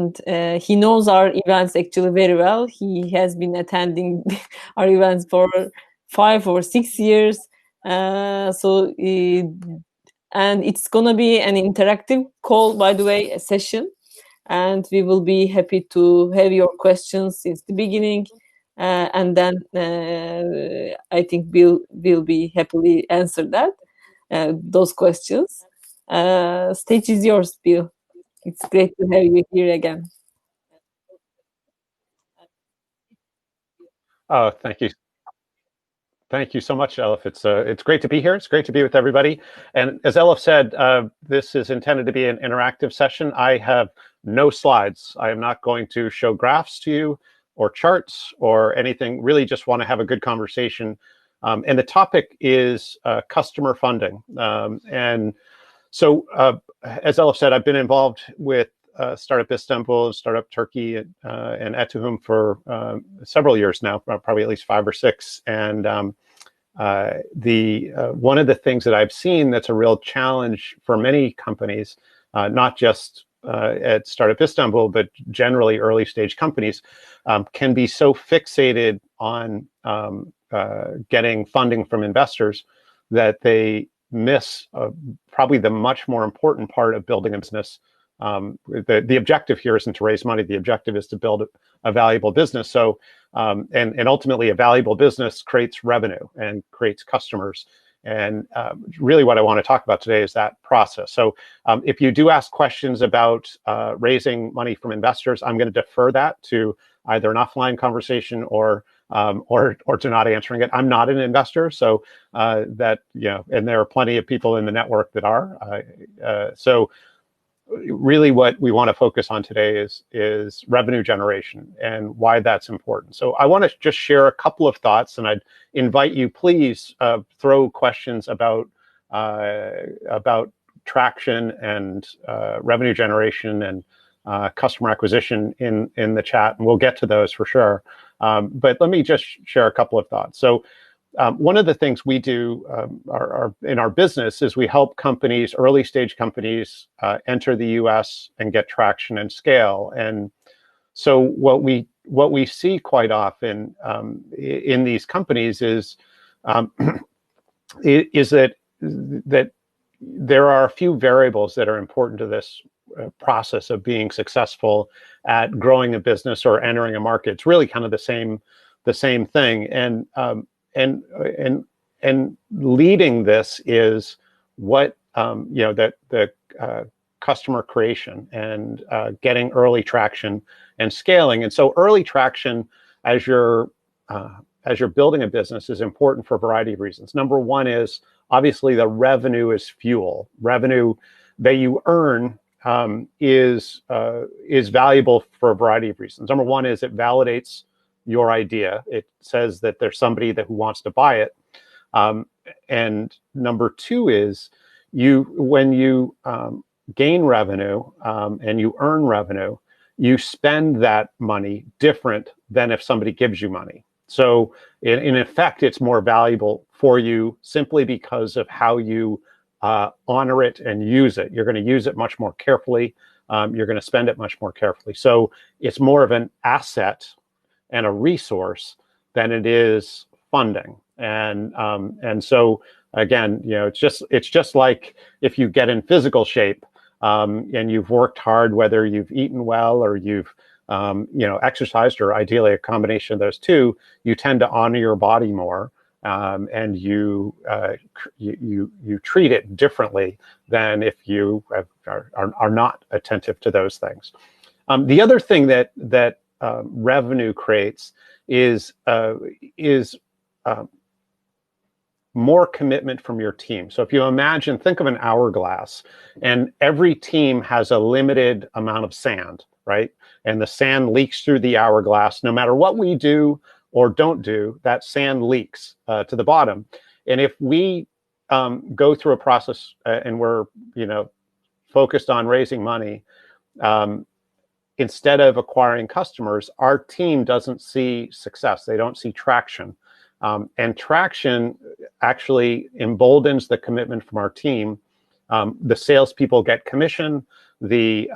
and he knows our events actually very well. He has been attending our events for 5 or 6 years. And it's gonna be an interactive call, by the way, a session, and we will be happy to have your questions since the beginning, and then I think we'll be happily answer those questions. Stage is yours, Bill. It's great to have you here again. Oh, thank you. Thank you so much, Elif. It's great to be here. It's great to be with everybody. And as Elif said, this is intended to be an interactive session. I have no slides. I am not going to show graphs to you or charts or anything. Really just want to have a good conversation. And the topic is customer funding. And so, as Elif said, I've been involved with Startup Istanbul, Startup Turkey, and Etohum for several years now, probably at least 5 or 6. And one of the things that I've seen that's a real challenge for many companies, not just at Startup Istanbul, but generally early stage companies, can be so fixated on getting funding from investors that they miss probably the much more important part of building a business. The objective here isn't to raise money. The objective is to build a valuable business. So, and ultimately a valuable business creates revenue and creates customers. And really what I want to talk about today is that process. So if you do ask questions about raising money from investors, I'm going to defer that to either an offline conversation or to not answering it. I'm not an investor, so and there are plenty of people in the network that are. So really what we want to focus on today is revenue generation and why that's important. So I want to just share a couple of thoughts, and I'd invite you, please throw questions about traction and revenue generation and customer acquisition in the chat, and we'll get to those for sure. But let me just share a couple of thoughts. So one of the things we do in our business is we help companies, early stage companies, enter the US and get traction and scale. And so what we see quite often in these companies is that there are a few variables that are important to this process of being successful at growing a business or entering a market. It's really kind of the same thing. And leading this is what the customer creation and getting early traction and scaling. And so early traction as you're building a business is important for a variety of reasons. Number one is obviously the revenue is fuel. Revenue that you earn is valuable for a variety of reasons. Number one is it validates your idea. It says that there's somebody who wants to buy it. And number two is when you gain revenue and you earn revenue, you spend that money different than if somebody gives you money. So in effect, it's more valuable for you simply because of how you honor it and use it. You're going to use it much more carefully. You're going to spend it much more carefully. So it's more of an asset and a resource than it is funding. And so again, it's just like if you get in physical shape and you've worked hard, whether you've eaten well or you've exercised, or ideally a combination of those two, you tend to honor your body more, and you treat it differently than if you are not attentive to those things. The other thing that revenue creates is more commitment from your team. So if you think of an hourglass, and every team has a limited amount of sand, right? And the sand leaks through the hourglass. No matter what we do or don't do, that sand leaks to the bottom. And if we go through a process and we're focused on raising money, instead of acquiring customers, our team doesn't see success. They don't see traction. And traction actually emboldens the commitment from our team. The salespeople get commission. the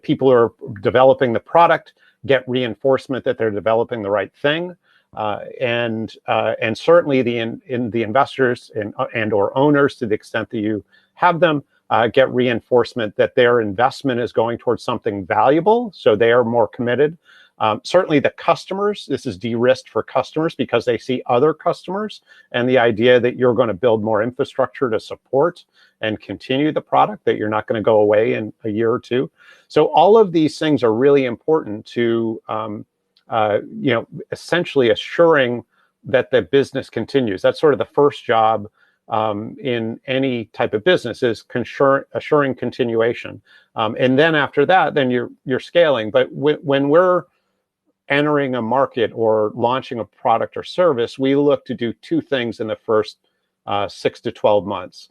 people who are developing the product get reinforcement that they're developing the right thing, and certainly the investors and or owners, to the extent that you have them, get reinforcement that their investment is going towards something valuable, so they are more committed. Certainly the customers, this is de-risked for customers because they see other customers and the idea that you're going to build more infrastructure to support and continue the product, that you're not going to go away in a year or two. So all of these things are really important to, essentially assuring that the business continues. That's sort of the first job in any type of business, is assuring continuation. And then after that, then you're scaling. But when we're entering a market or launching a product or service, we look to do two things in the first 6 to 12 months.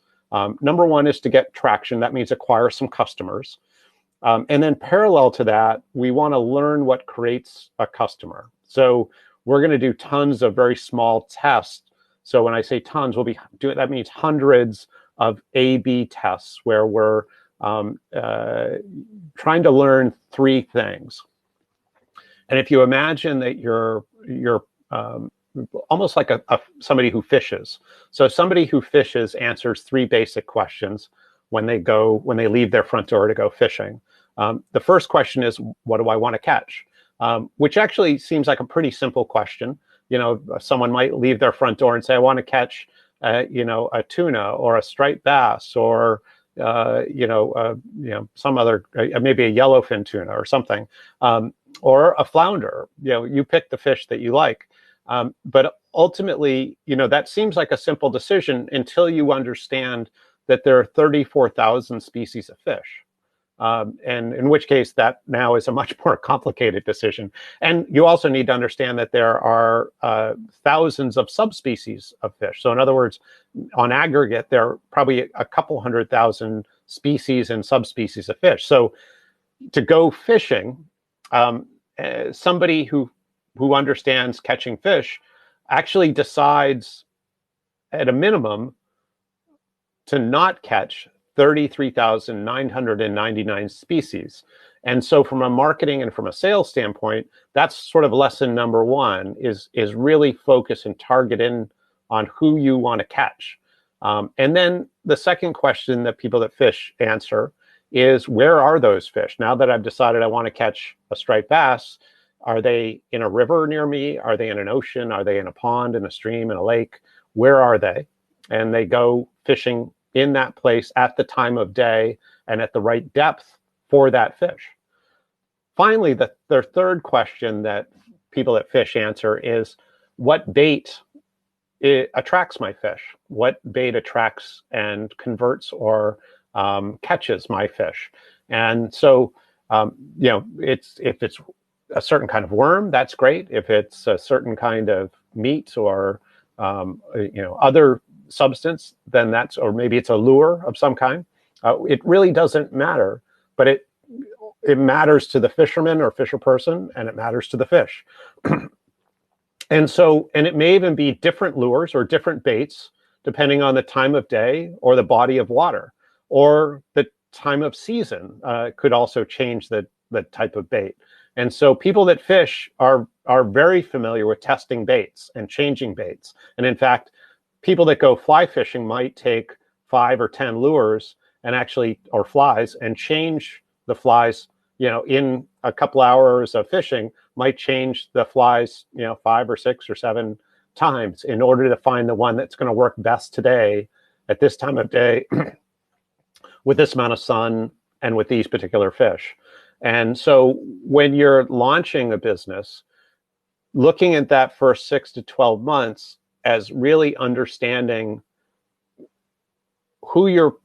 Number one is to get traction. That means acquire some customers. And then parallel to that, we want to learn what creates a customer. So we're going to do tons of very small tests. So when I say tons, we'll be doing, that means hundreds of A/B tests where we're trying to learn three things. And if you imagine that you're almost like somebody who fishes. So somebody who fishes answers three basic questions when they leave their front door to go fishing. The first question is, what do I want to catch? Which actually seems like a pretty simple question. Someone might leave their front door and say, I want to catch, a tuna or a striped bass or, some other, maybe a yellowfin tuna or something, or a flounder. You pick the fish that you like. But ultimately, that seems like a simple decision until you understand that there are 34,000 species of fish. And in which case that now is a much more complicated decision. And you also need to understand that there are thousands of subspecies of fish. So in other words, on aggregate, there are probably a couple 100,000 species and subspecies of fish. So to go fishing, somebody who understands catching fish actually decides at a minimum to not catch 33,999 species. And so from a marketing and from a sales standpoint, that's sort of lesson number one, is really focus and target in on who you want to catch. And then the second question that people that fish answer is, where are those fish? Now that I've decided I want to catch a striped bass, are they in a river near me? Are they in an ocean? Are they in a pond, in a stream, in a lake? Where are they? And they go fishing in that place at the time of day and at the right depth for that fish. Finally, their third question that people that fish answer is, what bait attracts my fish? What bait attracts and converts or catches my fish? And so, if it's a certain kind of worm, that's great. If it's a certain kind of meat or other substance, then or maybe it's a lure of some kind. It really doesn't matter, but it matters to the fisherman or fisher person, and it matters to the fish. And it may even be different lures or different baits depending on the time of day or the body of water, or the time of season could also change the type of bait. And so people that fish are very familiar with testing baits and changing baits. And in fact, people that go fly fishing might take 5 or 10 lures or flies, and change the flies, in a couple hours of fishing, might change the flies, 5 or 6 or 7 times in order to find the one that's going to work best today at this time of day with this amount of sun and with these particular fish. And so when you're launching a business, looking at that first 6 to 12 months as really understanding who your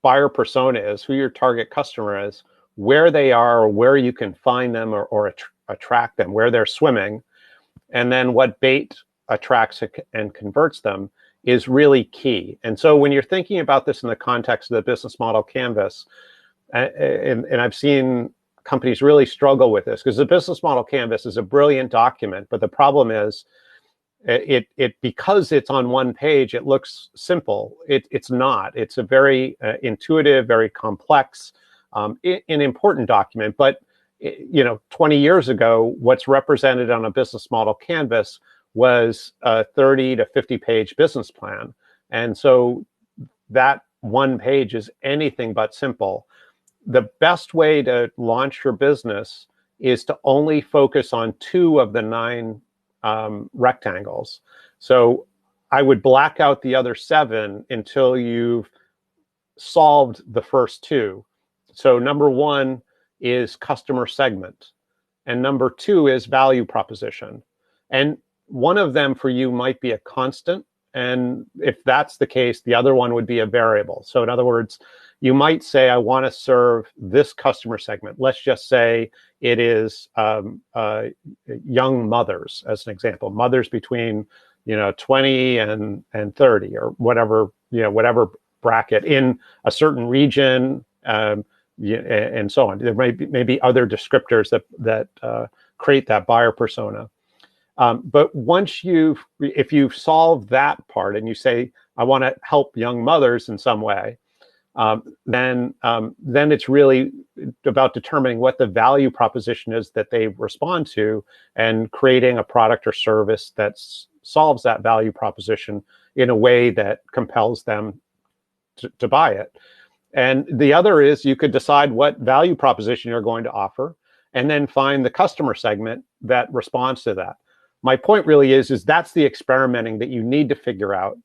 buyer persona is, who your target customer is, where they are, or where you can find them or attract them, where they're swimming, and then what bait attracts and converts them is really key. And so when you're thinking about this in the context of the business model canvas, and I've seen companies really struggle with this, because the business model canvas is a brilliant document, but the problem is it because it's on one page, it looks simple. It's not. It's a very intuitive, very complex, an important document. But 20 years ago, what's represented on a business model canvas was a 30 to 50 page business plan, and so that one page is anything but simple. The best way to launch your business is to only focus on 2 of the 9 rectangles. So I would black out the other 7 until you've solved the first 2. So number 1 is customer segment, and number 2 is value proposition. And one of them for you might be a constant, and if that's the case, the other one would be a variable. So in other words, you might say, I want to serve this customer segment. Let's just say it is young mothers, as an example, mothers between 20 and 30, or whatever bracket in a certain region, and so on. There may be other descriptors that create that buyer persona. But if you've solved that part and you say, I want to help young mothers in some way, then it's really about determining what the value proposition is that they respond to, and creating a product or service that solves that value proposition in a way that compels them to buy it. And the other is, you could decide what value proposition you're going to offer, and then find the customer segment that responds to that. My point really is that's the experimenting that you need to figure out.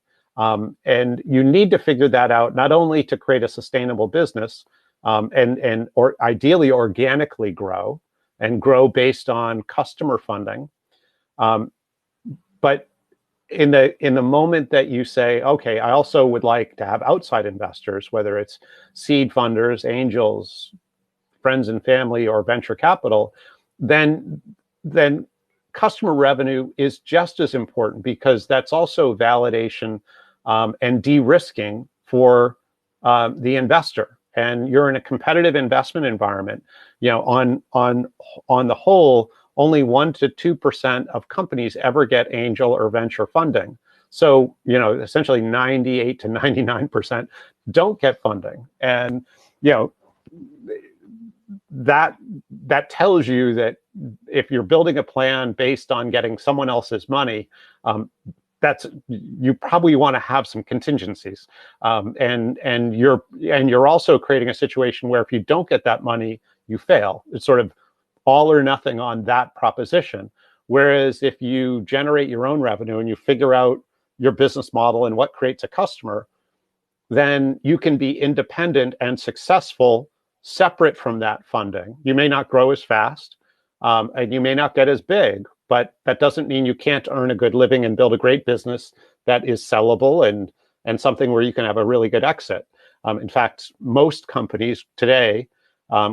And you need to figure that out not only to create a sustainable business, or ideally organically grow based on customer funding, but in the moment that you say, okay, I also would like to have outside investors, whether it's seed funders, angels, friends and family, or venture capital, then customer revenue is just as important, because that's also validation and de-risking for the investor. And you're in a competitive investment environment. On the whole, only 1% to 2% of companies ever get angel or venture funding. So essentially 98 to 99% don't get funding, and that tells you that if you're building a plan based on getting someone else's money, you probably want to have some contingencies, and you're also creating a situation where if you don't get that money, you fail. It's sort of all or nothing on that proposition. Whereas if you generate your own revenue and you figure out your business model and what creates a customer, then you can be independent and successful separate from that funding. You may not grow as fast, and you may not get as big, but that doesn't mean you can't earn a good living and build a great business that is sellable and something where you can have a really good exit. In fact, most companies today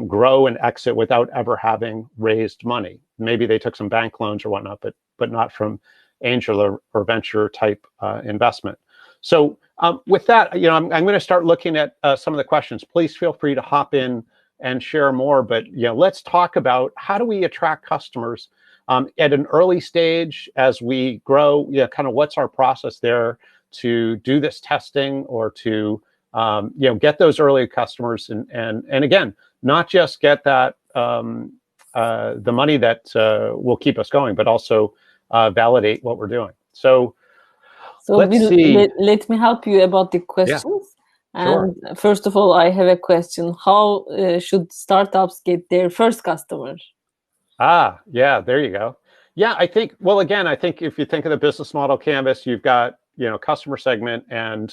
grow and exit without ever having raised money. Maybe they took some bank loans or whatnot, but not from angel or venture type investment. So with that, I'm going to start looking at some of the questions. Please feel free to hop in and share more. But let's talk about, how do we attract customers at an early stage as we grow? Kind of what's our process there to do this testing, or to get those early customers, and again, not just get that the money that will keep us going, but also validate what we're doing. So let's see. Let me help you about the questions. Yeah, sure. And first of all, I have a question. How should startups get their first customer? Yeah, there you go. Yeah, I think if you think of the business model canvas, you've got customer segment and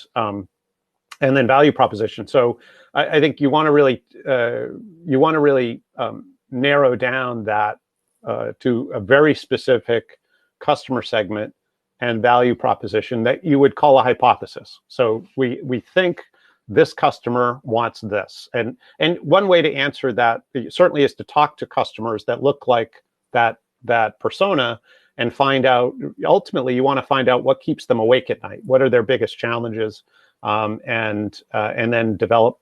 then value proposition. So I think you want to really narrow down that to a very specific customer segment and value proposition that you would call a hypothesis. So we think this customer wants this, and one way to answer that certainly is to talk to customers that look like that persona, and find out, ultimately you want to find out what keeps them awake at night, what are their biggest challenges, and then develop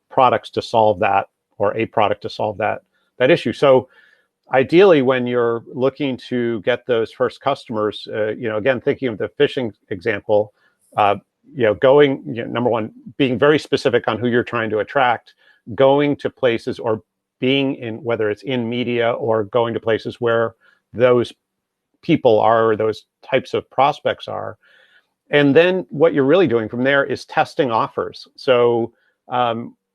products to solve that, or a product to solve that issue. So ideally, when you're looking to get those first customers, again, thinking of the fishing example, going, number one, being very specific on who you're trying to attract, going to places or being in, whether it's in media or going to places where those people are, or those types of prospects are. And then what you're really doing from there is testing offers. So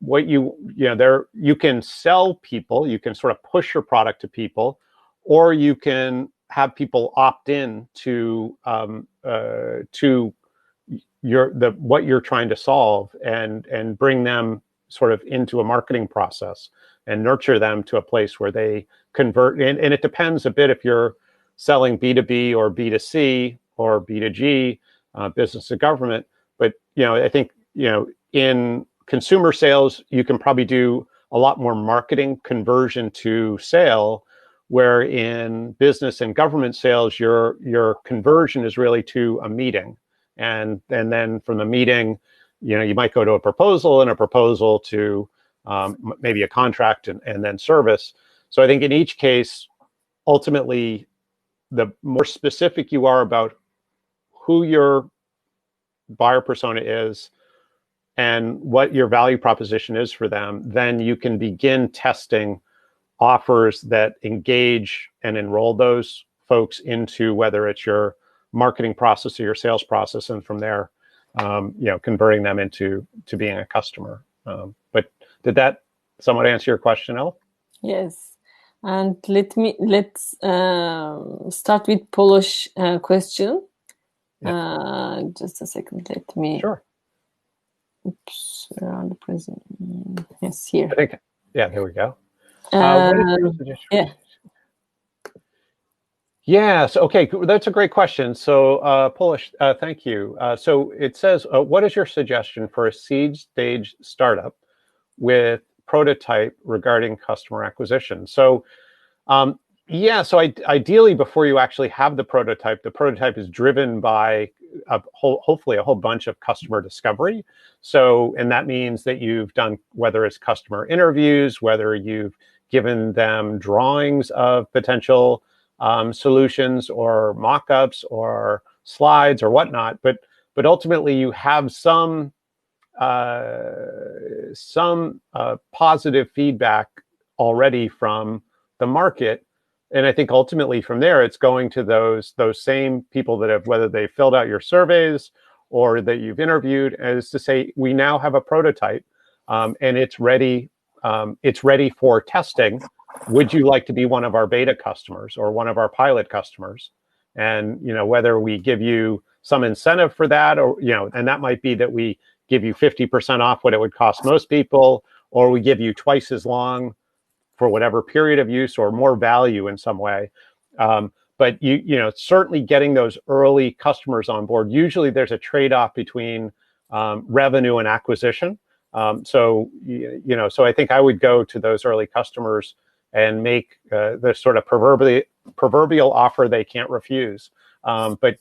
what you can sell people, you can sort of push your product to people, or you can have people opt in to what you're trying to solve, and bring them sort of into a marketing process and nurture them to a place where they convert. And it depends a bit if you're selling B2B or B2C or B2G, business to government. But I think in consumer sales, you can probably do a lot more marketing conversion to sale, where in business and government sales, your conversion is really to a meeting, and then from the meeting, you might go to a proposal, and a proposal to maybe a contract, and then service. So I think in each case, ultimately, the more specific you are about who your buyer persona is and what your value proposition is for them, then you can begin testing offers that engage and enroll those folks into whether it's your marketing process or your sales process, and from there, converting them into being a customer. But did that somewhat answer your question, Elle? Yes. And let's start with Polish question. Yeah. Just a second. Let me. Sure. Oops. Where are the present? Yes, here. I think. Yeah. There we go. What is your suggestion? Yeah. Yes. Okay. That's a great question. So, Polish. Thank you. So it says, what is your suggestion for a seed stage startup with prototype regarding customer acquisition? So, so ideally, before you actually have the prototype is driven by hopefully a whole bunch of customer discovery. So, and that means that you've done, whether it's customer interviews, whether you've given them drawings of potential solutions or mock-ups or slides or whatnot, but ultimately you have some positive feedback already from the market. And I think ultimately from there, it's going to those same people that have, whether they filled out your surveys or that you've interviewed, as to say, we now have a prototype, and it's ready for testing. Would you like to be one of our beta customers or one of our pilot customers? And whether we give you some incentive for that, or and that might be that we give you 50% off what it would cost most people, or we give you twice as long for whatever period of use, or more value in some way. But certainly getting those early customers on board. Usually there's a trade-off between revenue and acquisition. So I think I would go to those early customers and make the sort of proverbial offer they can't refuse. But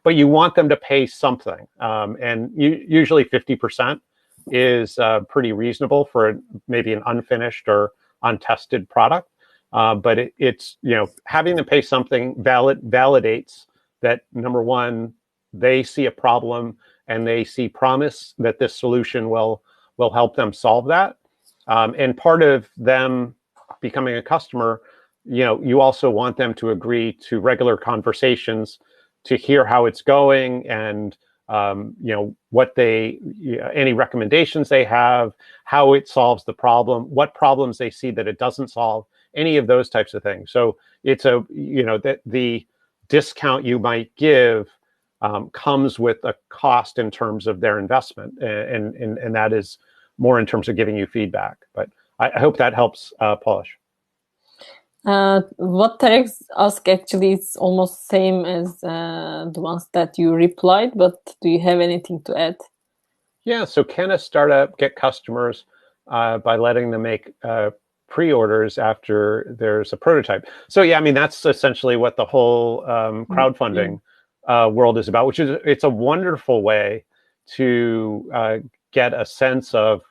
you want them to pay something, and usually 50% is pretty reasonable for maybe an unfinished or untested product. But it's having them pay something validates that, number one, they see a problem and they see promise that this solution will help them solve that. And part of them becoming a customer, you also want them to agree to regular conversations to hear how it's going, and what any recommendations they have, how it solves the problem, what problems they see that it doesn't solve, any of those types of things. So it's that the discount you might give comes with a cost in terms of their investment, and that is more in terms of giving you feedback. But I hope that helps, Polish. What Tarek's asked actually is almost same as the ones that you replied, but do you have anything to add? Yeah, so can a startup get customers by letting them make pre-orders after there's a prototype? So yeah, I mean, that's essentially what the whole crowdfunding world is about, which is, it's a wonderful way to get a sense of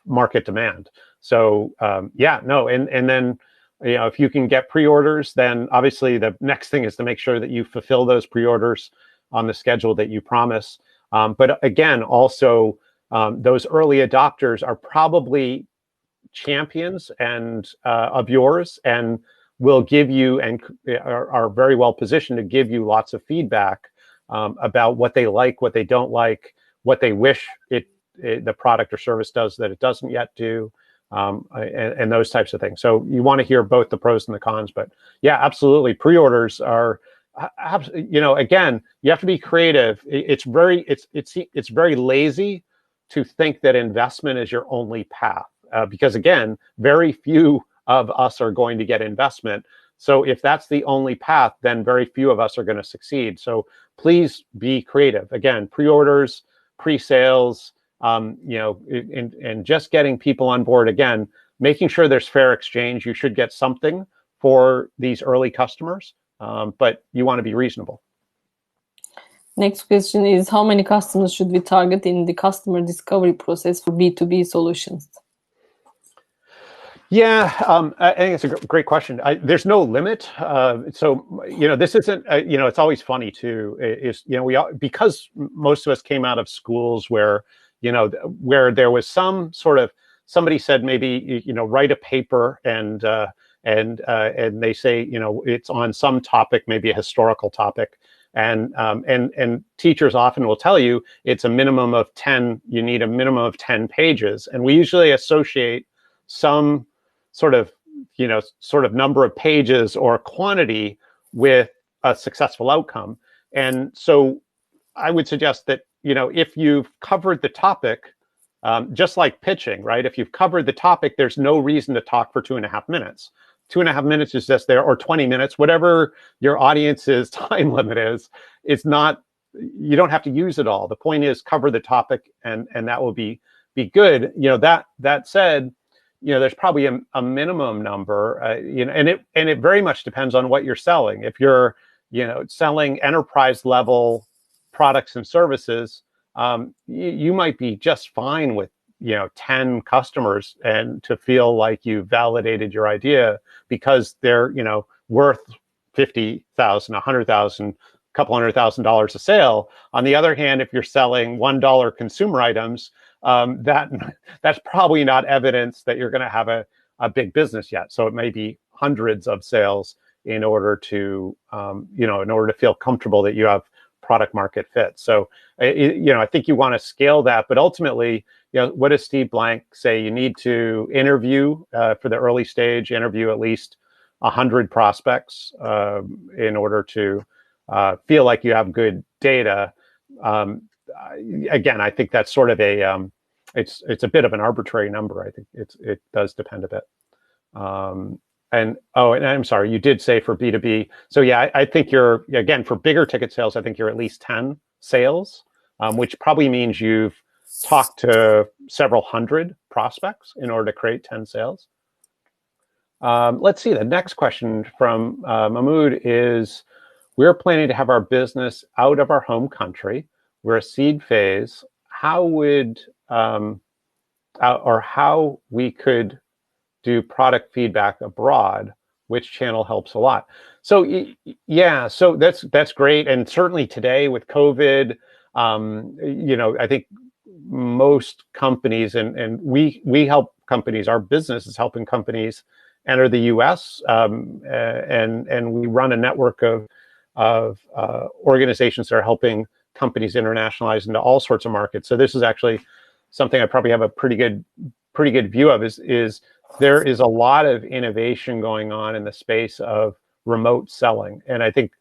market demand. So and then if you can get pre-orders, then obviously the next thing is to make sure that you fulfill those pre-orders on the schedule that you promise. But again, also those early adopters are probably champions and of yours, and will give you and are very well positioned to give you lots of feedback about what they like, what they don't like, what they wish the product or service does that it doesn't yet do, and those types of things. So you want to hear both the pros and the cons. But yeah, absolutely, pre-orders are, again, you have to be creative. It's very lazy to think that investment is your only path, because again, very few of us are going to get investment. So if that's the only path, then very few of us are going to succeed. So please be creative. Again, pre-orders, pre-sales, and just getting people on board. Again, making sure there's fair exchange. You should get something for these early customers, but you want to be reasonable. Next question is, how many customers should we target in the customer discovery process for B2B solutions? Yeah, I think it's a great question. There's no limit. So, this isn't, it's always funny too, because most of us came out of schools where, where there was some sort of, somebody said maybe, write a paper and they say, it's on some topic, maybe a historical topic. And teachers often will tell you it's a minimum of 10, you need a minimum of 10 pages. And we usually associate some sort of number of pages or quantity with a successful outcome. And so I would suggest that, if you've covered the topic, just like pitching, right? If you've covered the topic, there's no reason to talk for 2.5 minutes. 2.5 minutes is just there, or 20 minutes, whatever your audience's time limit is. It's not, you don't have to use it all. The point is cover the topic, and that will be good. That said, there's probably a minimum number, and it very much depends on what you're selling. If you're, selling enterprise level products and services, you might be just fine with 10 customers and to feel like you validated your idea because they're worth $50,000, $100,000, couple $100,000 a sale. On the other hand, if you're selling $1 consumer items, that's probably not evidence that you're going to have a big business yet. So it may be hundreds of sales in order to feel comfortable that you have product market fit. So I think you want to scale that, but ultimately, what does Steve Blank say? You need to interview for the early stage, interview at least 100 prospects in order to feel like you have good data. Again, I think that's sort of it's a bit of an arbitrary number. I think it does depend a bit. And I'm sorry, you did say for B2B. So yeah, I think again, for bigger ticket sales, I think you're at least 10 sales, which probably means you've talked to several hundred prospects in order to create 10 sales. Let's see, the next question from Mahmood is, we're planning to have our business out of our home country. We're a seed phase. How we could do product feedback abroad, which channel helps a lot. So yeah, so that's great. And certainly today with COVID, I think most companies and we help companies, our business is helping companies enter the US, and we run a network of organizations that are helping companies internationalize into all sorts of markets. So this is actually something I probably have a pretty good view of is there is a lot of innovation going on in the space of remote selling. And I think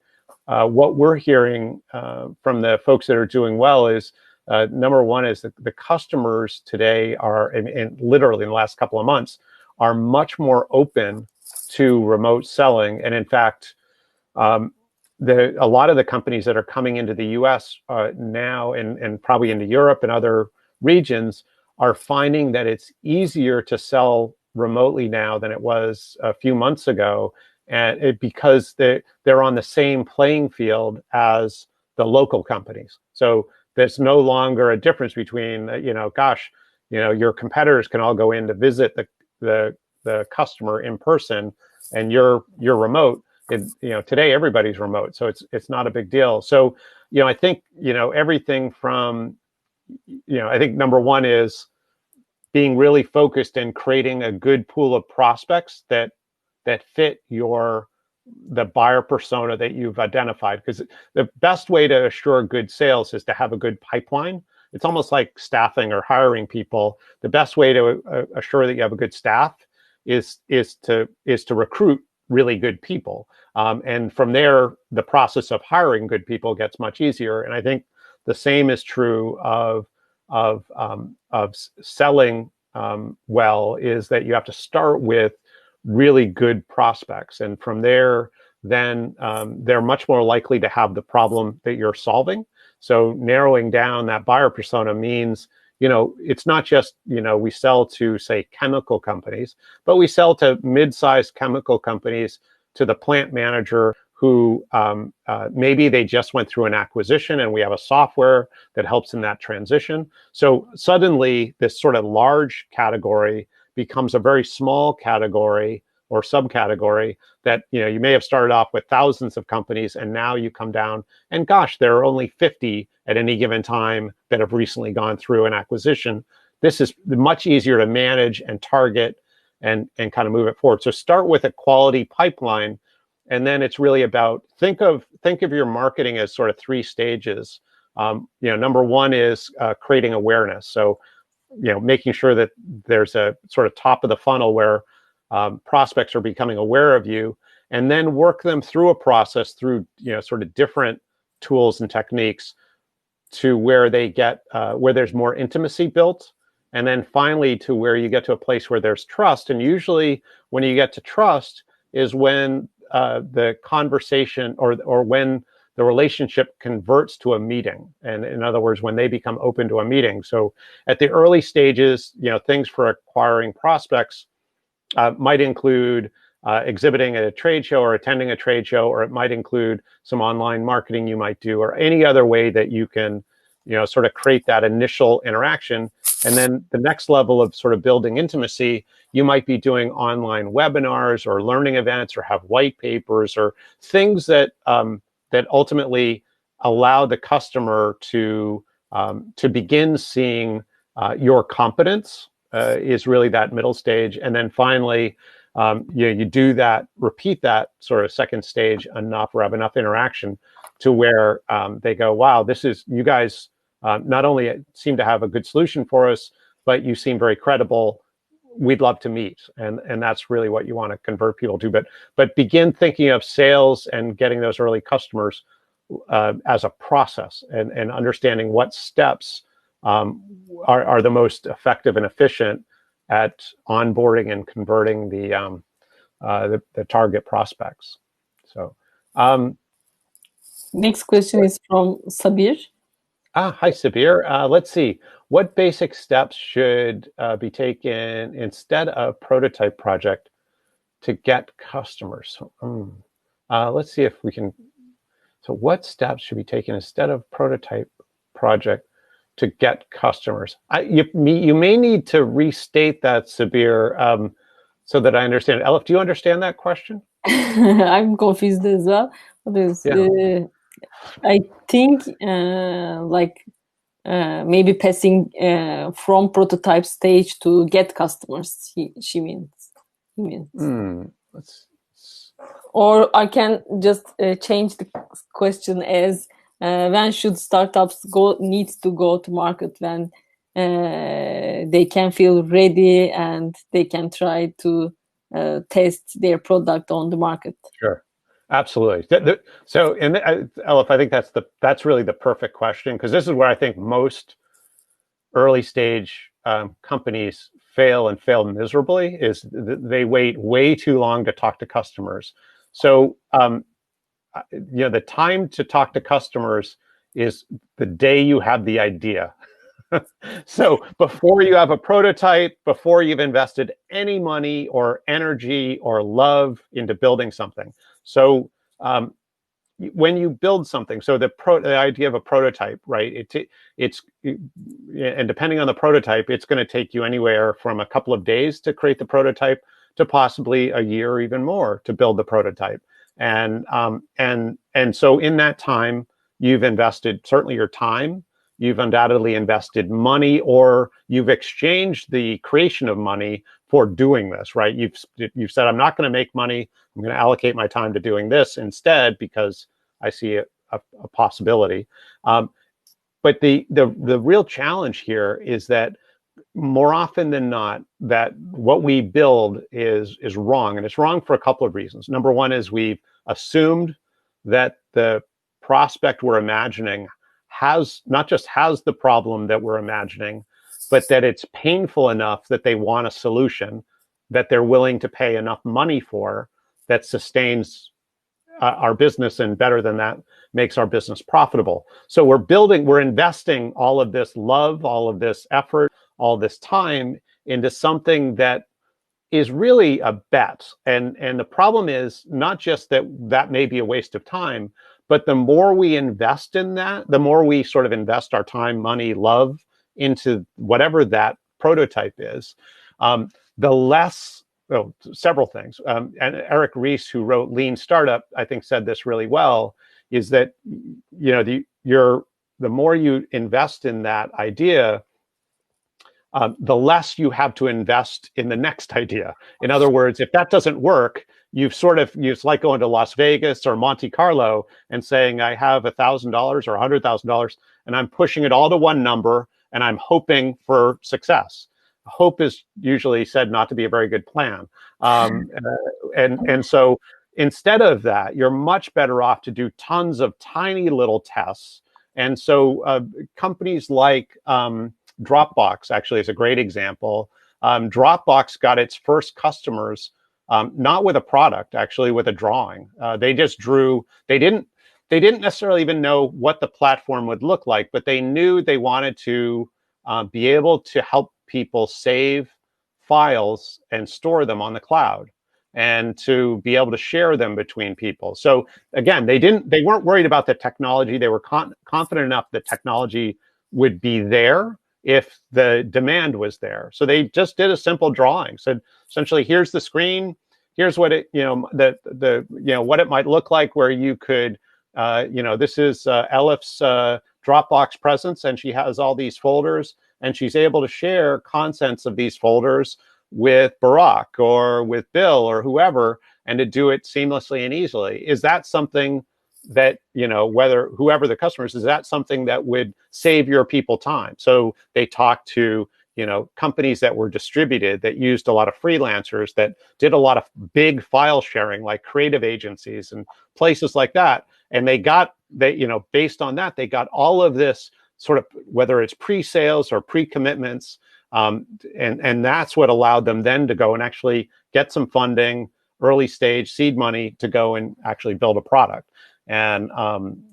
what we're hearing from the folks that are doing well is, number one is that the customers today are, and literally in the last couple of months, are much more open to remote selling. And in fact, a lot of the companies that are coming into the US now and probably into Europe and other regions are finding that it's easier to sell remotely now than it was a few months ago, and because they're on the same playing field as the local companies. So there's no longer a difference between your competitors can all go in to visit the the customer in person, and you're remote. Today everybody's remote, so it's not a big deal. So I think everything from I think number one is being really focused and creating a good pool of prospects that fit the buyer persona that you've identified. Because the best way to assure good sales is to have a good pipeline. It's almost like staffing or hiring people. The best way to assure that you have a good staff is to recruit really good people. And from there, the process of hiring good people gets much easier. And I think the same is true of selling well, is that you have to start with really good prospects, and from there, then they're much more likely to have the problem that you're solving. So narrowing down that buyer persona means, it's not just, we sell to, say, chemical companies, but we sell to mid-sized chemical companies, to the plant manager who maybe they just went through an acquisition and we have a software that helps in that transition. So suddenly this sort of large category becomes a very small category or subcategory that, you may have started off with thousands of companies, and now you come down and gosh, there are only 50 at any given time that have recently gone through an acquisition. This is much easier to manage and target and kind of move it forward. So start with a quality pipeline. And then it's really about, think of your marketing as sort of 3 stages. Number one is creating awareness. So, making sure that there's a sort of top of the funnel where prospects are becoming aware of you, and then work them through a process through, sort of different tools and techniques to where they get, where there's more intimacy built. And then finally to where you get to a place where there's trust. And usually when you get to trust is when the conversation or when the relationship converts to a meeting. And in other words, when they become open to a meeting. So at the early stages, things for acquiring prospects might include exhibiting at a trade show or attending a trade show, or it might include some online marketing you might do, or any other way that you can, sort of create that initial interaction. And then the next level of sort of building intimacy, you might be doing online webinars or learning events, or have white papers or things that that ultimately allow the customer to begin seeing your competence, is really that middle stage. And then finally, you do that, repeat that sort of second stage enough, or have enough interaction to where they go, wow, you guys not only seem to have a good solution for us, but you seem very credible. We'd love to meet. And that's really what you want to convert people to. But begin thinking of sales and getting those early customers as a process, and understanding what steps are the most effective and efficient at onboarding and converting the target prospects. So next question is from Sabir. Hi, Sabir. Let's see. What basic steps should be taken instead of prototype project to get customers? Let's see if we can. So what steps should be taken instead of prototype project to get customers? You may need to restate that, Sabir, so that I understand. Elif, do you understand that question? I'm confused as well. I think maybe passing from prototype stage to get customers. He means. Or I can just change the question as when should startups needs to go to market, when they can feel ready and they can try to test their product on the market. Sure. Absolutely. So, Elif, I think that's really the perfect question, because this is where I think most early stage companies fail miserably, is they wait way too long to talk to customers. So, the time to talk to customers is the day you have the idea. So before you have a prototype, before you've invested any money or energy or love into building something. So when you build something, so the idea of a prototype, right? And depending on the prototype, it's going to take you anywhere from a couple of days to create the prototype to possibly a year or even more to build the prototype. And so in that time, you've invested certainly your time, you've undoubtedly invested money, or you've exchanged the creation of money for doing this, right? You've said, I'm not going to make money. I'm going to allocate my time to doing this instead because I see a possibility. But the real challenge here is that more often than not, that what we build is wrong, and it's wrong for a couple of reasons. Number one is we've assumed that the prospect we're imagining not just has the problem that we're imagining, but that it's painful enough that they want a solution that they're willing to pay enough money for that sustains our business, and better than that, makes our business profitable. So we're investing all of this love, all of this effort, all this time into something that is really a bet. And the problem is not just that may be a waste of time, but the more we invest in that, the more we sort of invest our time, money, love into whatever that prototype is, the less, well, several things. And Eric Ries, who wrote Lean Startup, I think said this really well, is that, the more you invest in that idea, the less you have to invest in the next idea. In other words, if that doesn't work, it's like going to Las Vegas or Monte Carlo and saying, I have $1,000 or $100,000 and I'm pushing it all to one number and I'm hoping for success. Hope is usually said not to be a very good plan. And so instead of that, you're much better off to do tons of tiny little tests. And so companies like Dropbox actually is a great example. Dropbox got its first customers not with a product, actually with a drawing. They just drew. They didn't necessarily even know what the platform would look like, but they knew they wanted to be able to help people save files and store them on the cloud, and to be able to share them between people. So again, they weren't worried about the technology. They were confident enough that technology would be there if the demand was there. So they just did a simple drawing. Said essentially, here's the screen. Here's what it, what it might look like, where you could, this is Elif's Dropbox presence, and she has all these folders, and she's able to share contents of these folders with Barack or with Bill or whoever, and to do it seamlessly and easily. Is that something that, whether whoever the customer is that something that would save your people time? So they talked to, companies that were distributed, that used a lot of freelancers, that did a lot of big file sharing, like creative agencies and places like that. And based on that, they got all of this sort of, whether it's pre-sales or pre-commitments, and that's what allowed them then to go and actually get some funding, early stage seed money, to go and actually build a product. And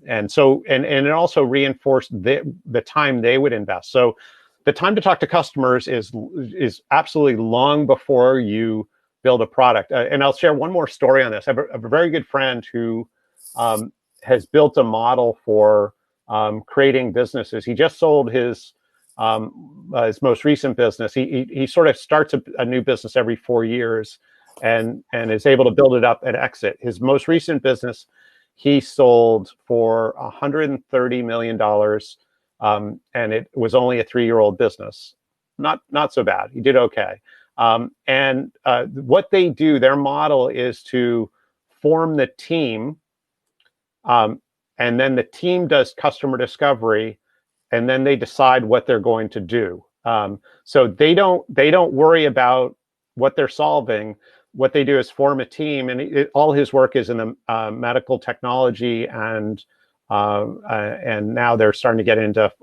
it also reinforced the time they would invest. So the time to talk to customers is absolutely long before you build a product. And I'll share one more story on this. I have a very good friend who has built a model for creating businesses. He just sold his most recent business. He sort of starts a new business every 4 years, and is able to build it up and exit. His most recent business, he sold for $130 million, and it was only a 3-year-old business. Not so bad. He did okay. And what they do, their model is to form the team, and then the team does customer discovery, and then they decide what they're going to do. So they don't worry about what they're solving. What they do is form a team, and all his work is in the medical technology, and now they're starting to get into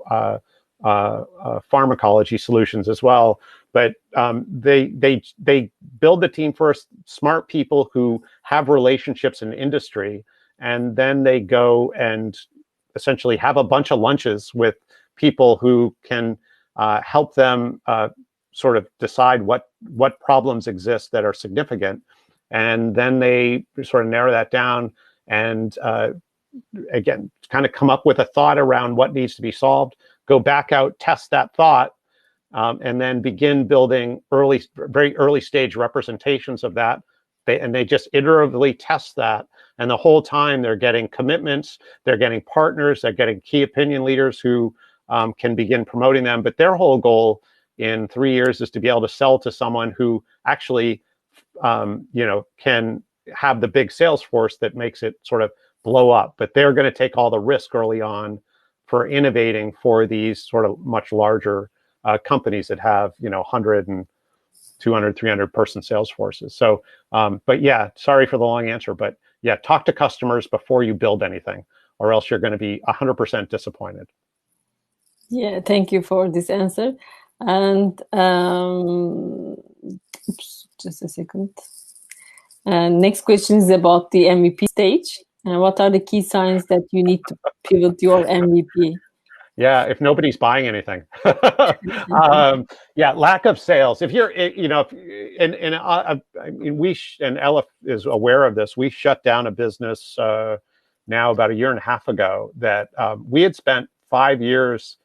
pharmacology solutions as well. But they build the team first, smart people who have relationships in industry, and then they go and essentially have a bunch of lunches with people who can help them sort of decide what problems exist that are significant, and then they sort of narrow that down, and again, kind of come up with a thought around what needs to be solved, go back out, test that thought, and then begin building very early stage representations of that. They just iteratively test that. And the whole time they're getting commitments, they're getting partners, they're getting key opinion leaders who can begin promoting them. But their whole goal in 3 years is to be able to sell to someone who actually, can have the big sales force that makes it sort of blow up. But they're going to take all the risk early on for innovating for these sort of much larger companies that have, 100 and 200, 300 person sales forces. So, but yeah, sorry for the long answer, but yeah, talk to customers before you build anything, or else you're going to be 100% disappointed. Yeah, thank you for this answer. And oops, just a second. Next question is about the MVP stage. What are the key signs that you need to pivot your MVP? Yeah, if nobody's buying anything. Yeah, lack of sales. If you're, and Ella is aware of this. We shut down a business now about a year and a half ago that we had spent 5 years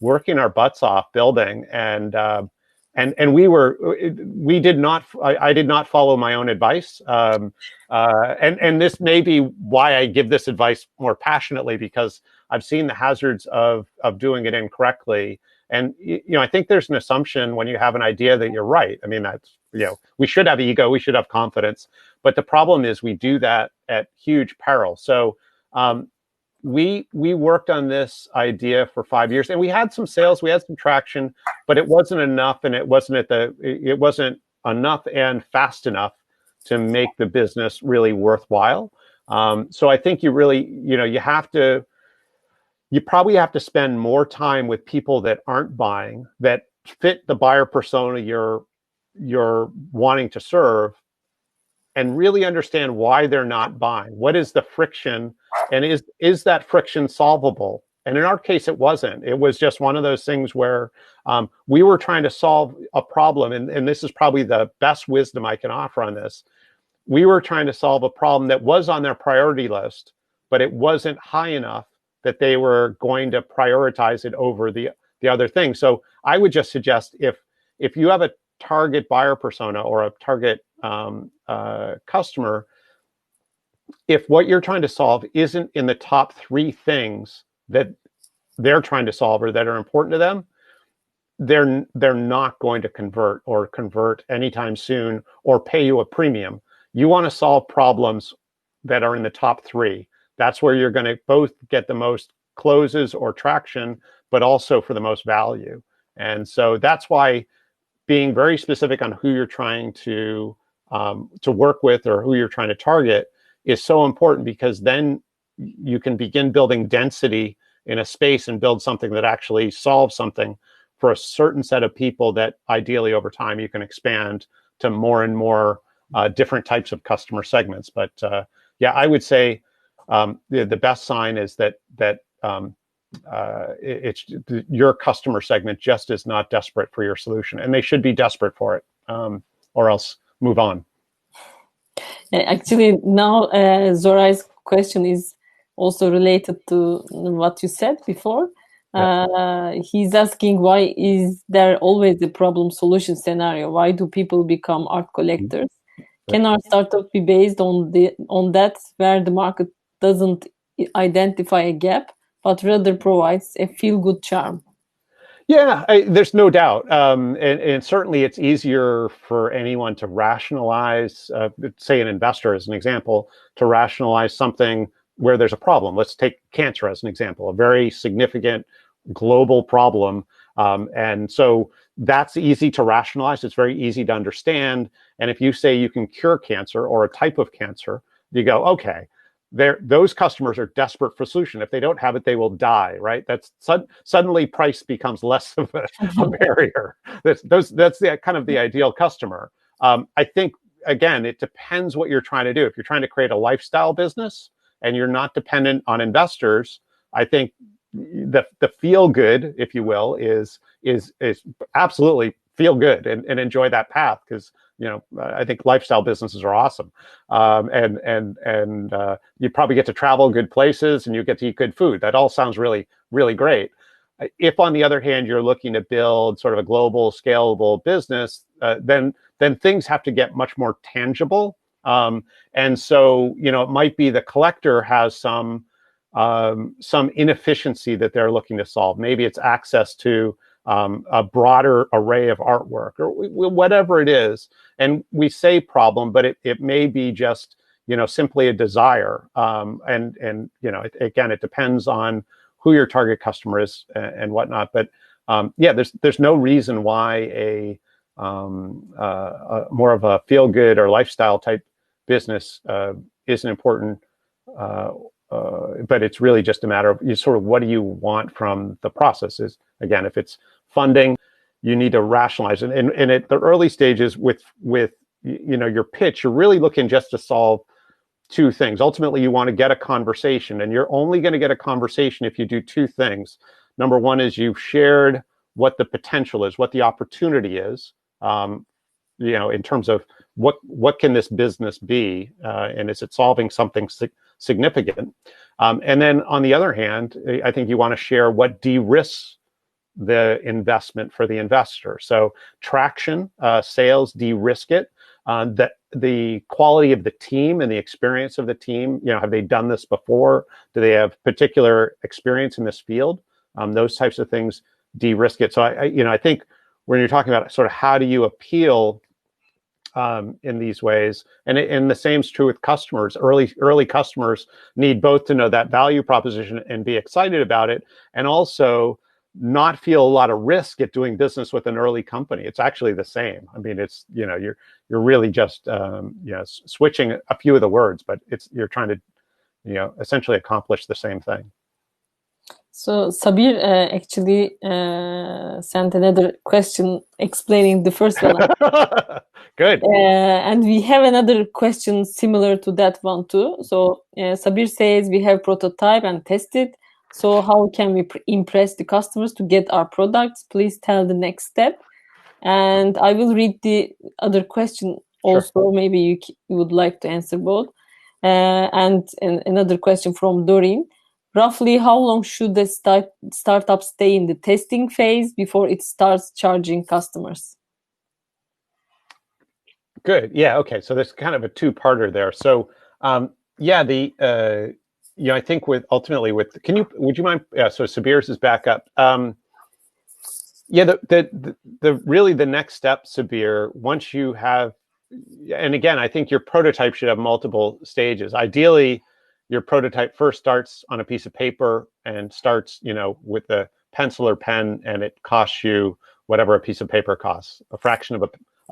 working our butts off building, and we did not. I did not follow my own advice, and this may be why I give this advice more passionately, because I've seen the hazards of doing it incorrectly. And I think there's an assumption when you have an idea that you're right. I mean, that's we should have ego, we should have confidence, but the problem is we do that at huge peril. So we worked on this idea for 5 years, and we had some sales, we had some traction, but it wasn't enough, and it wasn't enough and fast enough to make the business really worthwhile. So I think you really, you probably have to spend more time with people that aren't buying, that fit the buyer persona you're wanting to serve, and really understand why they're not buying. What is the friction, and is that friction solvable? And in our case, it wasn't. It was just one of those things where we were trying to solve a problem, and this is probably the best wisdom I can offer on this. We were trying to solve a problem that was on their priority list, but it wasn't high enough that they were going to prioritize it over the other thing. So I would just suggest, if you have a target buyer persona or a target customer, if what you're trying to solve isn't in the top 3 things that they're trying to solve or that are important to them, they're not going to convert anytime soon or pay you a premium. You want to solve problems that are in the top 3. That's where you're going to both get the most closes or traction, but also for the most value. And so that's why being very specific on who you're trying to work with or who you're trying to target is so important, because then you can begin building density in a space and build something that actually solves something for a certain set of people that ideally over time you can expand to more and more different types of customer segments. But yeah, I would say the best sign is that it's your customer segment just is not desperate for your solution, and they should be desperate for it, or else move on. Actually, now Zorai's question is also related to what you said before. He's asking, why is there always a problem solution scenario? Why do people become art collectors? Can our startup be based on that, where the market doesn't identify a gap, but rather provides a feel-good charm? Yeah, there's no doubt. And certainly it's easier for anyone to rationalize, say an investor as an example, to rationalize something where there's a problem. Let's take cancer as an example, a very significant global problem. And so that's easy to rationalize. It's very easy to understand. And if you say you can cure cancer or a type of cancer, you go, okay, those customers are desperate for a solution. If they don't have it, they will die, right? That's suddenly price becomes less of a barrier. That's the kind of the ideal customer. I think, again, it depends what you're trying to do. If you're trying to create a lifestyle business and you're not dependent on investors, I think the feel good, if you will, is absolutely feel good and enjoy that path, because I think lifestyle businesses are awesome, and you probably get to travel good places and you get to eat good food. That all sounds really, really great. If, on the other hand, you're looking to build sort of a global, scalable business, then things have to get much more tangible. And so, it might be the collector has some inefficiency that they're looking to solve. Maybe it's access to a broader array of artwork or whatever it is. And we say problem, but it may be just, simply a desire. And again, it depends on who your target customer is and whatnot. But yeah, there's no reason why a more of a feel good or lifestyle type business isn't important. But it's really just a matter of sort of what do you want from the processes. Again, if it's funding, you need to rationalize it. And at the early stages with your pitch, you're really looking just to solve two things. Ultimately, you want to get a conversation, and you're only going to get a conversation if you do two things. Number one is you've shared what the potential is, what the opportunity is, in terms of what can this business be, and is it solving something significant? And then on the other hand, I think you want to share what de-risks the investment for the investor. So traction, sales, de-risk it. That the quality of the team and the experience of the team, have they done this before? Do they have particular experience in this field? Those types of things de-risk it. So I think when you're talking about sort of how do you appeal in these ways, and the same is true with customers. Early customers need both to know that value proposition and be excited about it, and also not feel a lot of risk at doing business with an early company. It's actually the same. I mean, it's you're really just switching a few of the words, but you're trying to essentially accomplish the same thing. So Sabir actually sent another question explaining the first one. Good. And we have another question similar to that one too. So Sabir says we have prototype and tested. So how can we impress the customers to get our products? Please tell the next step. And I will read the other question also. Sure. Maybe you would like to answer both. And another question from Doreen. Roughly how long should the startup stay in the testing phase before it starts charging customers? Good. Yeah. Okay. So there's kind of a two-parter there. So I think would you mind? Yeah. So Sabir's is back up. Really the next step, Sabir, once you have, and again, I think your prototype should have multiple stages. Ideally, your prototype first starts on a piece of paper and starts, with a pencil or pen, and it costs you whatever a piece of paper costs, a fraction of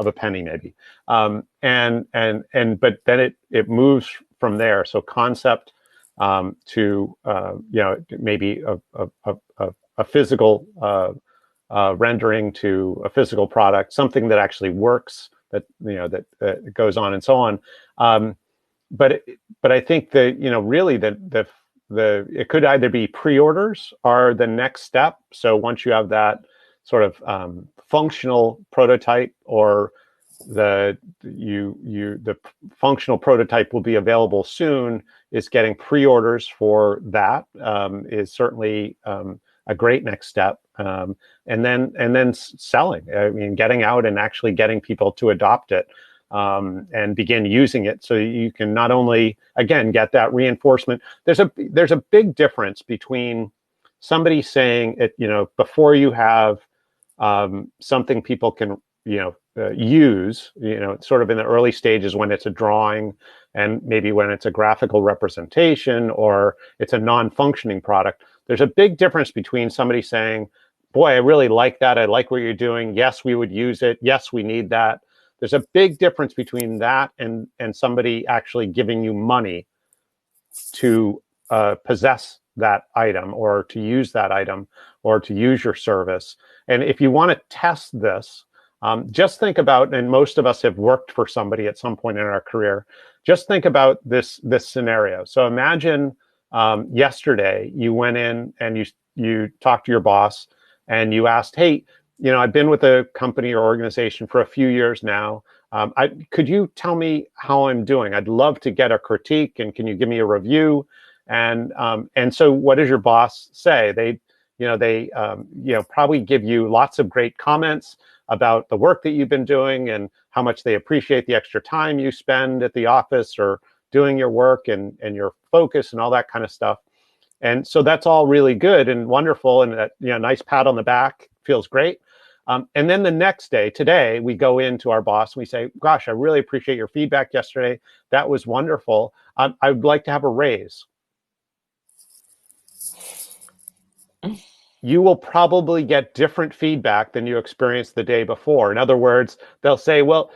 a penny maybe. But then it moves from there. So concept to maybe a physical rendering to a physical product, something that actually works, that goes on and so on. But I think that really it could either be pre-orders are the next step. So once you have that sort of functional prototype, or the functional prototype will be available soon, is getting pre-orders for that is certainly a great next step. And then selling. I mean, getting out and actually getting people to adopt it. And begin using it, so you can not only, again, get that reinforcement. There's a big difference between somebody saying it, before you have something people can use, sort of in the early stages when it's a drawing, and maybe when it's a graphical representation or it's a non-functioning product. There's a big difference between somebody saying, "Boy, I really like that. I like what you're doing. Yes, we would use it. Yes, we need that." There's a big difference between that and somebody actually giving you money to possess that item, or to use that item, or to use your service. And if you want to test this, just think about, and most of us have worked for somebody at some point in our career, just think about this scenario. So imagine yesterday you went in and you talked to your boss and you asked, "Hey, I've been with a company or organization for a few years now. Could you tell me how I'm doing? I'd love to get a critique, and can you give me a review?" And so what does your boss say? They probably give you lots of great comments about the work that you've been doing and how much they appreciate the extra time you spend at the office or doing your work and your focus and all that kind of stuff. And so that's all really good and wonderful, and that, nice pat on the back feels great. And then the next day, today, we go into our boss and we say, gosh, I really appreciate your feedback yesterday. That was wonderful. I would like to have a raise. You will probably get different feedback than you experienced the day before. In other words, they'll say, well,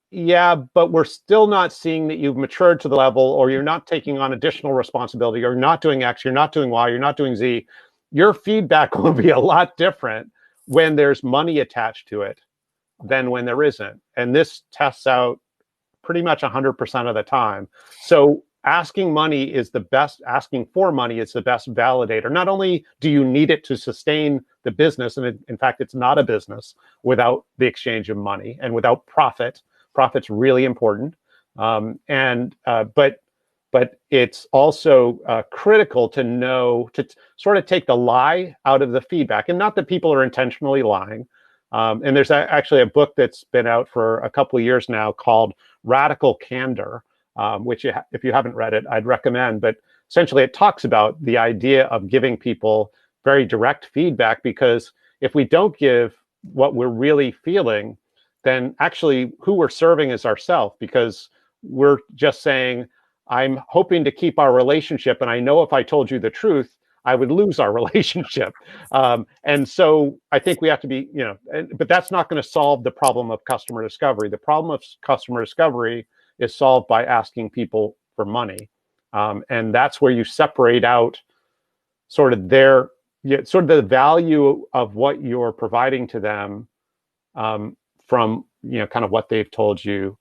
yeah, but we're still not seeing that you've matured to the level, or you're not taking on additional responsibility, or you're not doing X, you're not doing Y, you're not doing Z. Your feedback will be a lot different when there's money attached to it than when there isn't. And this tests out pretty much 100% of the time. So asking for money is the best validator. Not only do you need it to sustain the business, and in fact, it's not a business without the exchange of money and without profit. Profit's really important. But it's also critical to know, to sort of take the lie out of the feedback. And not that people are intentionally lying. And there's actually a book that's been out for a couple of years now called Radical Candor, which if you haven't read it, I'd recommend. But essentially, it talks about the idea of giving people very direct feedback, because if we don't give what we're really feeling, then actually who we're serving is ourselves, because we're just saying, I'm hoping to keep our relationship, and I know if I told you the truth, I would lose our relationship. And so I think we have to be, but that's not going to solve the problem of customer discovery. The problem of customer discovery is solved by asking people for money. And that's where you separate out sort of the value of what you're providing to them from kind of what they've told you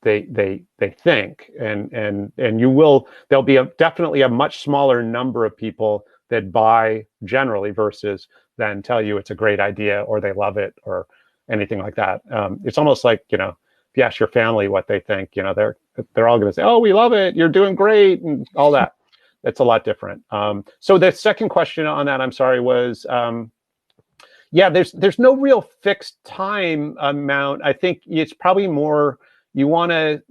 they think, and there'll be definitely a much smaller number of people that buy generally versus then tell you it's a great idea or they love it or anything like that. It's almost like, if you ask your family what they think, they're all going to say, oh, we love it, you're doing great, and all that. That's a lot different. So the second question on that, I'm sorry, was there's no real fixed time amount. I think it's probably more, you want to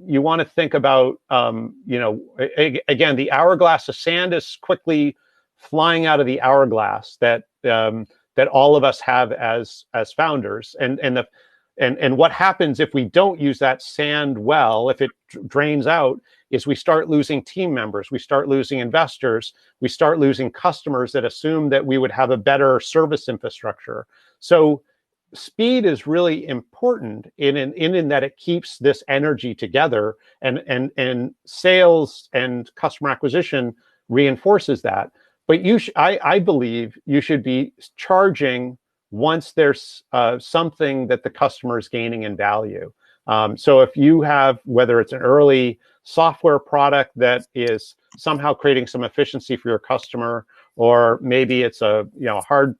think about, again, the hourglass. The sand is quickly flying out of the hourglass that all of us have as founders, and what happens if we don't use that sand well, if it drains out, is we start losing team members, we start losing investors, we start losing customers that assume that we would have a better service infrastructure. So speed is really important in that it keeps this energy together, and sales and customer acquisition reinforces that. But I believe you should be charging once there's something that the customer is gaining in value. So if you have, whether it's an early software product that is somehow creating some efficiency for your customer, or maybe it's a hard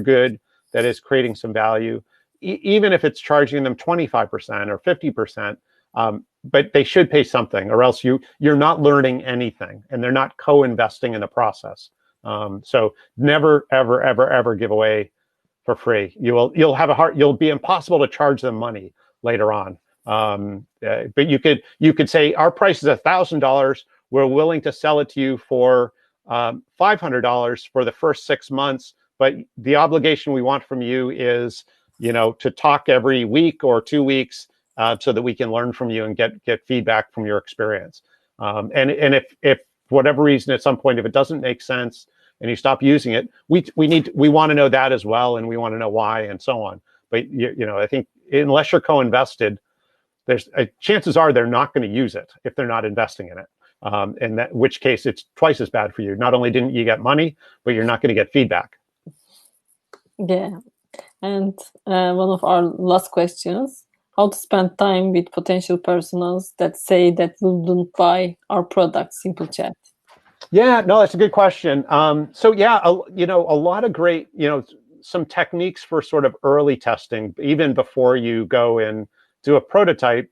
good that is creating some value, even if it's charging them 25% or 50%, but they should pay something, or else you're not learning anything, and they're not co-investing in the process. So never, ever, ever, ever give away for free. You'll be impossible to charge them money later on. But you could say, our price is $1,000. We're willing to sell it to you for $500 for the first 6 months. But the obligation we want from you is, to talk every week or 2 weeks, so that we can learn from you and get feedback from your experience. And if for whatever reason, at some point, if it doesn't make sense and you stop using it, we want to know that as well, and we want to know why, and so on. But I think unless you're co-invested, there's chances are they're not going to use it if they're not investing in it. In which case, it's twice as bad for you. Not only didn't you get money, but you're not going to get feedback. Yeah. And one of our last questions: how to spend time with potential personas that say that we wouldn't buy our product, Simple Chat? Yeah, no, that's a good question. So yeah, a lot of great, some techniques for sort of early testing, even before you go and do a prototype,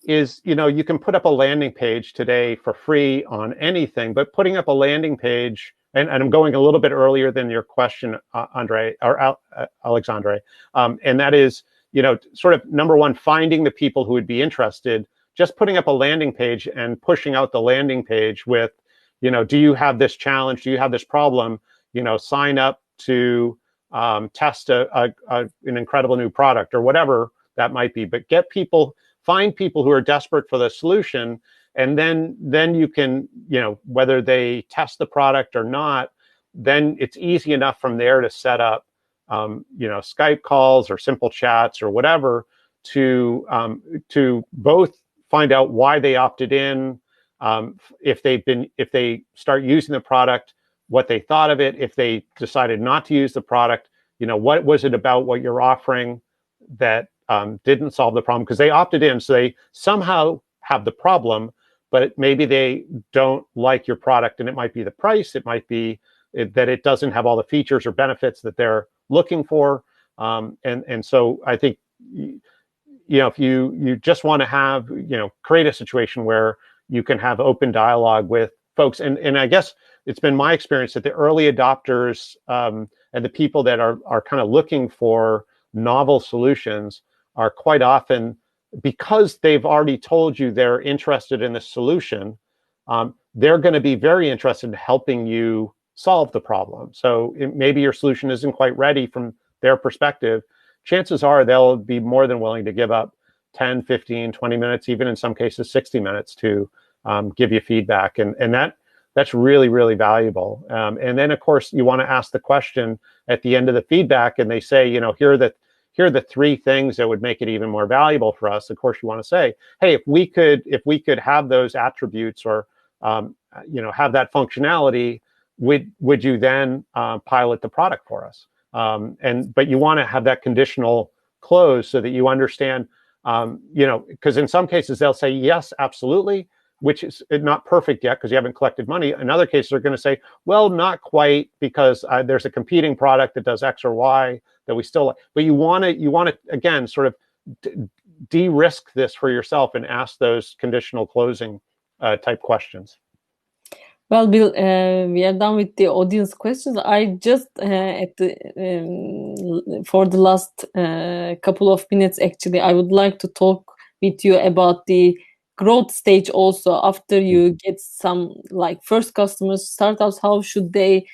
is, you can put up a landing page today for free on anything, but putting up a landing page and I'm going a little bit earlier than your question, Andre, or Alexandre, and that is, sort of number one, finding the people who would be interested. Just putting up a landing page and pushing out the landing page with, do you have this challenge? Do you have this problem? Sign up to test an incredible new product or whatever that might be. But find people who are desperate for the solution, and then you can, whether they test the product or not, then it's easy enough from there to set up, Skype calls or simple chats or whatever to both find out why they opted in, if they start using the product, what they thought of it, if they decided not to use the product, what was it about what you're offering that didn't solve the problem? Because they opted in, so they somehow have the problem, but maybe they don't like your product, and it might be the price, it might be that it doesn't have all the features or benefits that they're looking for, and so I think, if you just want to have, create a situation where you can have open dialogue with folks, and I guess it's been my experience that the early adopters and the people that are kind of looking for novel solutions are quite often, because they've already told you they're interested in the solution, they're going to be very interested in helping you solve the problem. So maybe your solution isn't quite ready from their perspective. Chances are they'll be more than willing to give up 10, 15, 20 minutes, even in some cases 60 minutes to give you feedback. And that's really, really valuable. And then, of course, you want to ask the question at the end of the feedback, and they say, here are the three things that would make it even more valuable for us. Of course, you want to say, hey, if we could have those attributes or have that functionality, would you then pilot the product for us? But you want to have that conditional close so that you understand, because in some cases they'll say yes, absolutely, which is not perfect yet because you haven't collected money. In other cases, they're going to say, well, not quite, because there's a competing product that does X or Y that we still like. But you want to again sort of de-risk this for yourself and ask those conditional closing type questions. Well, Bill, we are done with the audience questions. I just for the last couple of minutes, actually, I would like to talk with you about the growth stage also. After you get some first customers, startups, how should they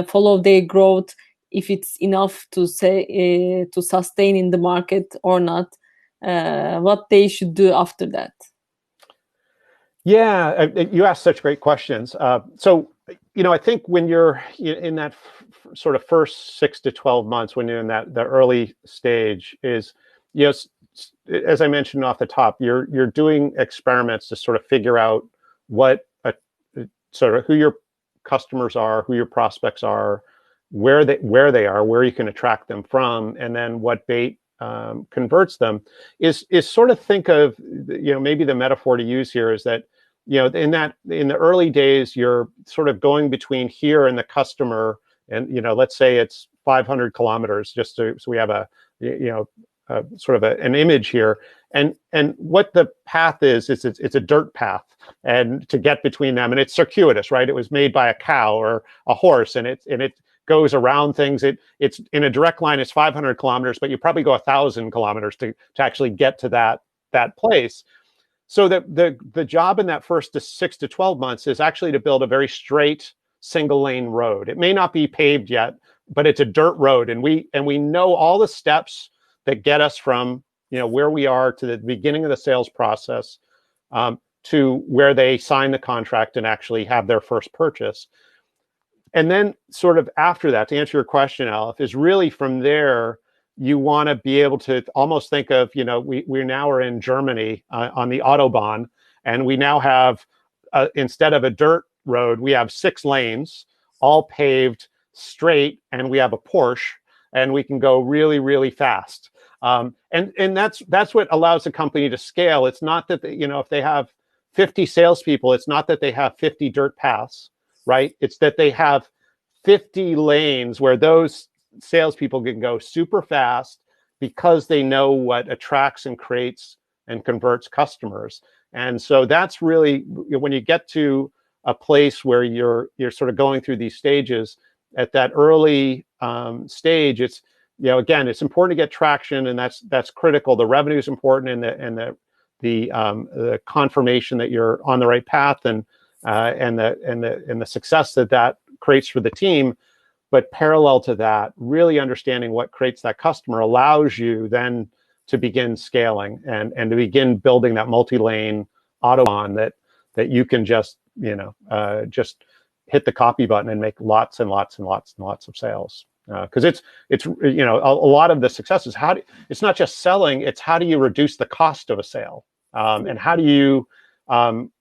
follow their growth? If it's enough to say to sustain in the market or not, what they should do after that? Yeah, you asked such great questions. So, I think when you're in that sort of first 6 to 12 months, when you're in the early stage, is, as I mentioned off the top, you're doing experiments to sort of figure out what sort of who your customers are, who your prospects are, where they are, where you can attract them from, and then what bait converts them. Is sort of think of, maybe the metaphor to use here is that, in the early days, you're sort of going between here and the customer, and let's say it's 500 kilometers, so we have a sort of an image here, and what the path is it's a dirt path, and to get between them, and it's circuitous, right? It was made by a cow or a horse, and it goes around things. It's in a direct line, it's 500 kilometers, but you probably go 1,000 kilometers to actually get to that place. So the job in that first 6 to 12 months is actually to build a very straight single lane road. It may not be paved yet, but it's a dirt road, and we know all the steps that get us from where we are to the beginning of the sales process to where they sign the contract and actually have their first purchase. And then sort of after that, to answer your question, Aleph, is really from there, you want to be able to almost think of, we now are in Germany on the Autobahn, and we now have, instead of a dirt road, we have 6 lanes, all paved straight, and we have a Porsche, and we can go really, really fast. And that's what allows a company to scale. It's not that, if they have 50 salespeople, it's not that they have 50 dirt paths, right? It's that they have 50 lanes where those salespeople can go super fast because they know what attracts and creates and converts customers. And so that's really, when you get to a place where you're sort of going through these stages. At that early stage, it's, again, it's important to get traction, and that's critical. The revenue is important, and the confirmation that you're on the right path, and the success that creates for the team. But parallel to that, really understanding what creates that customer allows you then to begin scaling and to begin building that multi-lane autobahn that you can just just hit the copy button and make lots and lots and lots and lots of sales. Because it's a lot of the success is it's not just selling, it's how do you reduce the cost of a sale, and how do you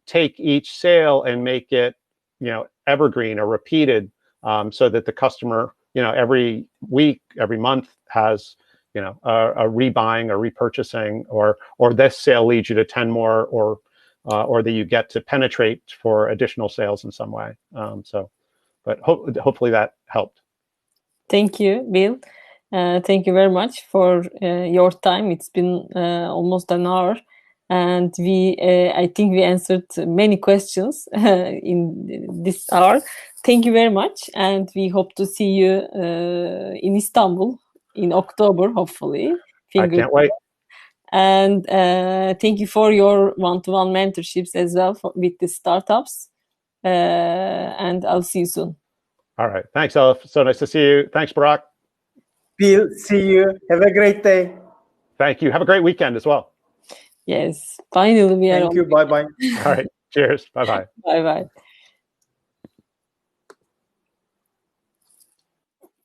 take each sale and make it evergreen or repeated, so that the customer every week, every month has a rebuying or repurchasing, or this sale leads you to 10 more, or that you get to penetrate for additional sales in some way. But hopefully that helped. Thank you, Bill. Thank you very much for your time. It's been almost an hour, and I think we answered many questions in this hour. Thank you very much, and we hope to see you in Istanbul in October, hopefully. I can't wait. And thank you for your one-to-one mentorships as well with the startups. And I'll see you soon. All right. Thanks, Elif. So nice to see you. Thanks, Burak. Bill, see you. Have a great day. Thank you. Have a great weekend as well. Yes. Finally, we are. Thank you. Bye-bye. All right. Cheers. Bye-bye. Bye-bye.